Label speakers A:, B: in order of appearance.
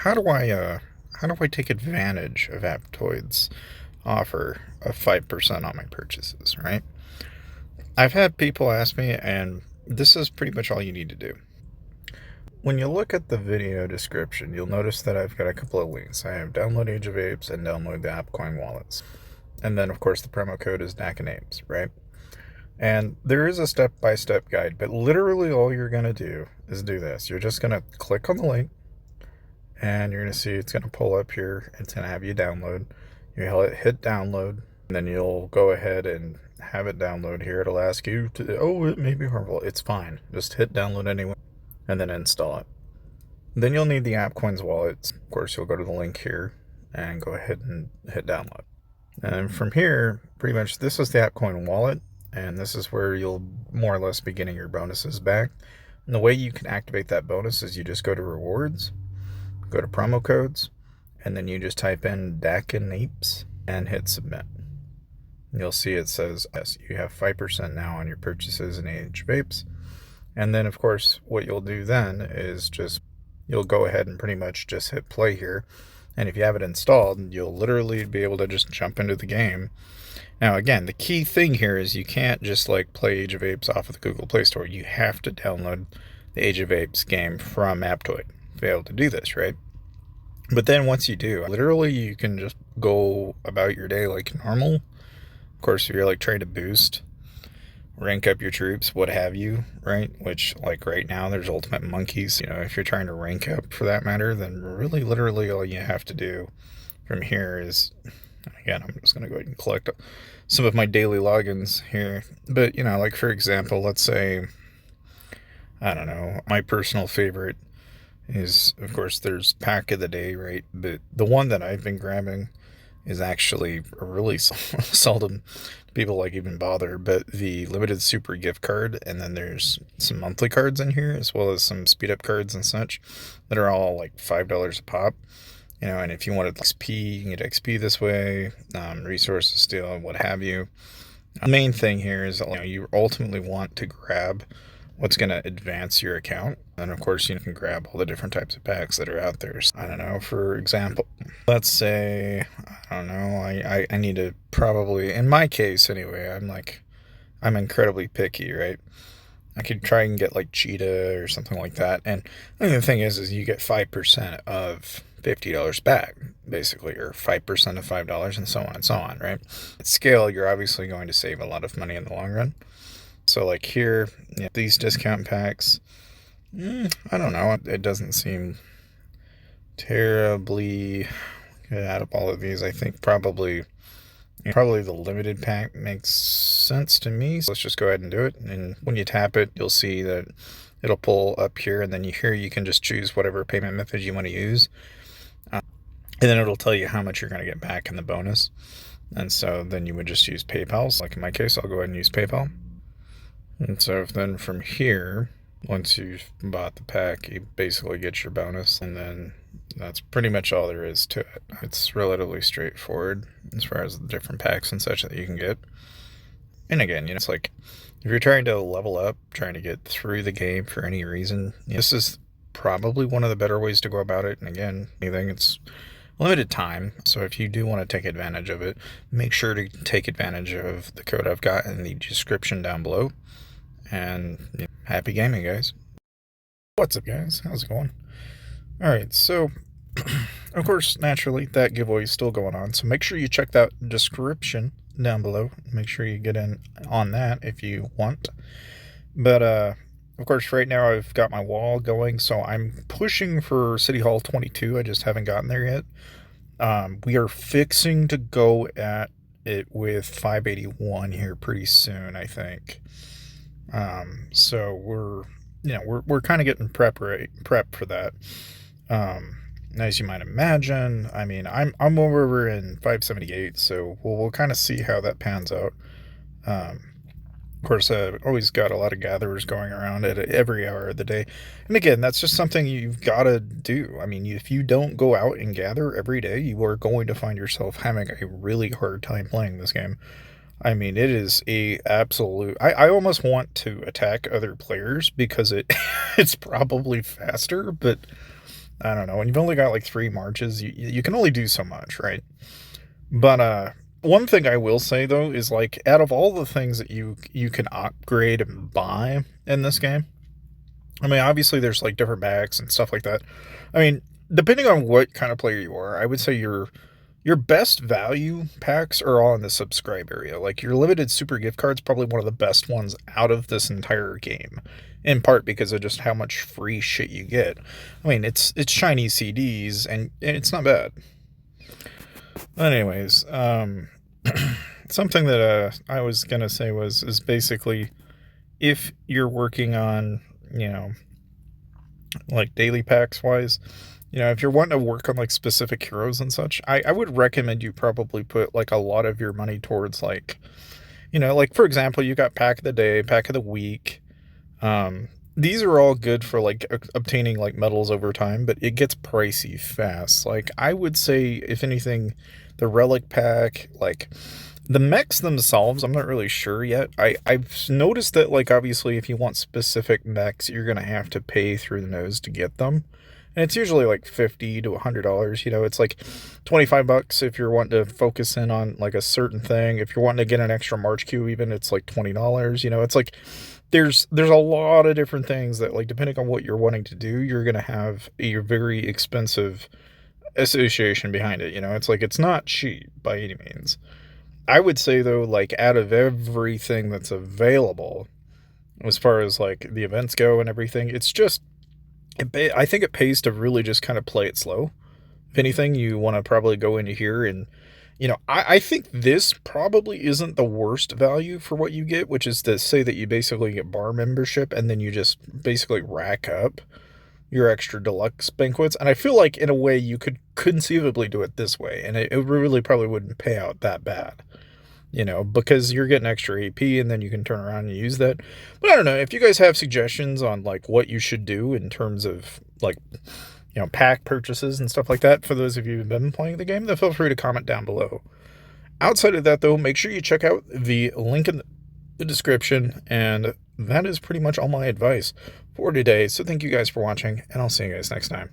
A: how do I take advantage of Aptoid's offer of 5% on my purchases, right? I've had people ask me, and this is pretty much all you need to do. When you look at the video description, you'll notice that I've got a couple of links. I have download Age of Apes and download the AppCoin wallets. And then, of course, the promo code is Dakanoth, right? And there is a step-by-step guide, but literally all you're going to do is do this. You're just going to click on the link, and you're going to see it's going to pull up here. It's going to have you download. You hit download, and then you'll go ahead and have it download here. It'll ask you to, oh, it may be harmful. It's fine. Just hit download anyway, and then install it. Then you'll need the AppCoins wallet. Of course, you'll go to the link here and go ahead and hit download. And from here, pretty much this is the AppCoin wallet, and this is where you'll more or less be getting your bonuses back. And the way you can activate that bonus is you just go to rewards, go to promo codes, and then you just type in Apes and hit submit. And you'll see it says, yes, you have 5% now on your purchases in Age of Apes. And then, of course, what you'll do then is you'll go ahead and pretty much just hit play here. And if you have it installed, you'll literally be able to just jump into the game. Now, again, the key thing here is you can't just like play Age of Apes off of the Google Play Store. You have to download the Age of Apes game from Aptoid to be able to do this, right? But then once you do, literally you can just go about your day like normal. Of course, if you're like trying to boost, rank up your troops, what have you, right? Which, like right now, there's ultimate monkeys. If you're trying to rank up for that matter, then really, literally, all you have to do from here is, again, I'm just going to go ahead and collect some of my daily logins here. But, like for example, let's say, I don't know, my personal favorite is, of course, there's pack of the day, right? But the one that I've been grabbing is actually really seldom people like even bother, but the limited super gift card, and then there's some monthly cards in here as well as some speed up cards and such that are all like $5 a pop. And if you wanted XP, you can get XP this way, resources steal, what have you. The main thing here is that you ultimately want to grab what's going to advance your account. And of course, you can grab all the different types of packs that are out there. So, I don't know, for example, let's say, I don't know, I need to probably, in my case anyway, I'm incredibly picky, right? I could try and get like Cheetah or something like that. And the thing is you get 5% of $50 back, basically, or 5% of $5 and so on and so on, right? At scale, you're obviously going to save a lot of money in the long run. So like here, these discount packs, I don't know, it doesn't seem terribly good out of all of these. I think probably the limited pack makes sense to me. So let's just go ahead and do it. And when you tap it, you'll see that it'll pull up here, and then you can just choose whatever payment method you want to use. And then it'll tell you how much you're going to get back in the bonus. And so then you would just use PayPal. So like in my case, I'll go ahead and use PayPal. And so then from here, once you've bought the pack, you basically get your bonus, and then that's pretty much all there is to it. It's relatively straightforward as far as the different packs and such that you can get. And again, it's like if you're trying to level up, trying to get through the game for any reason, this is probably one of the better ways to go about it. And again, it's limited time, so if you do want to take advantage of it, make sure to take advantage of the code I've got in the description down below. And happy gaming, guys. What's up, guys? How's it going? Alright, so of course, naturally, that giveaway is still going on, so make sure you check that description down below. Make sure you get in on that if you want. But of course, right now I've got my wall going, so I'm pushing for City Hall 22. I just haven't gotten there yet. We are fixing to go at it with 581 here pretty soon, I think. So we're kind of getting prep for that. As you might imagine, I mean, I'm over in 578, so we'll kind of see how that pans out. Of course, I've always got a lot of gatherers going around at every hour of the day. And again, that's just something you've got to do. I mean, if you don't go out and gather every day, you are going to find yourself having a really hard time playing this game. I mean, it is a absolute... I almost want to attack other players because it's probably faster, but I don't know. When you've only got like 3 marches, you can only do so much, right? But one thing I will say though is like out of all the things that you can upgrade and buy in this game, I mean obviously there's like different bags and stuff like that. I mean, depending on what kind of player you are, I would say your best value packs are all in the subscribe area. Like your limited super gift cards probably one of the best ones out of this entire game. In part because of just how much free shit you get. I mean, it's Chinese CDs and it's not bad. Anyways, something that I was gonna say was is basically if you're working on, you know, like daily packs wise, if you're wanting to work on like specific heroes and such, I would recommend you probably put like a lot of your money towards like, like for example, you got pack of the day, pack of the week. These are all good for like obtaining like medals over time, but it gets pricey fast. Like I would say, if anything, the relic pack, like the mechs themselves, I'm not really sure yet. I've noticed that like obviously if you want specific mechs, you're gonna have to pay through the nose to get them. And it's usually like $50 to $100. It's like $25 if you're wanting to focus in on like a certain thing. If you're wanting to get an extra March Q, even it's like $20. It's like there's a lot of different things that like depending on what you're wanting to do, you're gonna have a very expensive association behind it. It's like it's not cheap by any means. I would say though, like out of everything that's available, as far as like the events go and everything, it's just I think it pays to really just kind of play it slow. If anything, you want to probably go into here and, I think this probably isn't the worst value for what you get, which is to say that you basically get bar membership and then you just basically rack up your extra deluxe banquets. And I feel like in a way you could conceivably do it this way, and it really probably wouldn't pay out that bad. Because you're getting extra AP and then you can turn around and use that. But I don't know if you guys have suggestions on like what you should do in terms of like, pack purchases and stuff like that. For those of you who've been playing the game, then feel free to comment down below. Outside of that though, make sure you check out the link in the description. And that is pretty much all my advice for today. So thank you guys for watching, and I'll see you guys next time.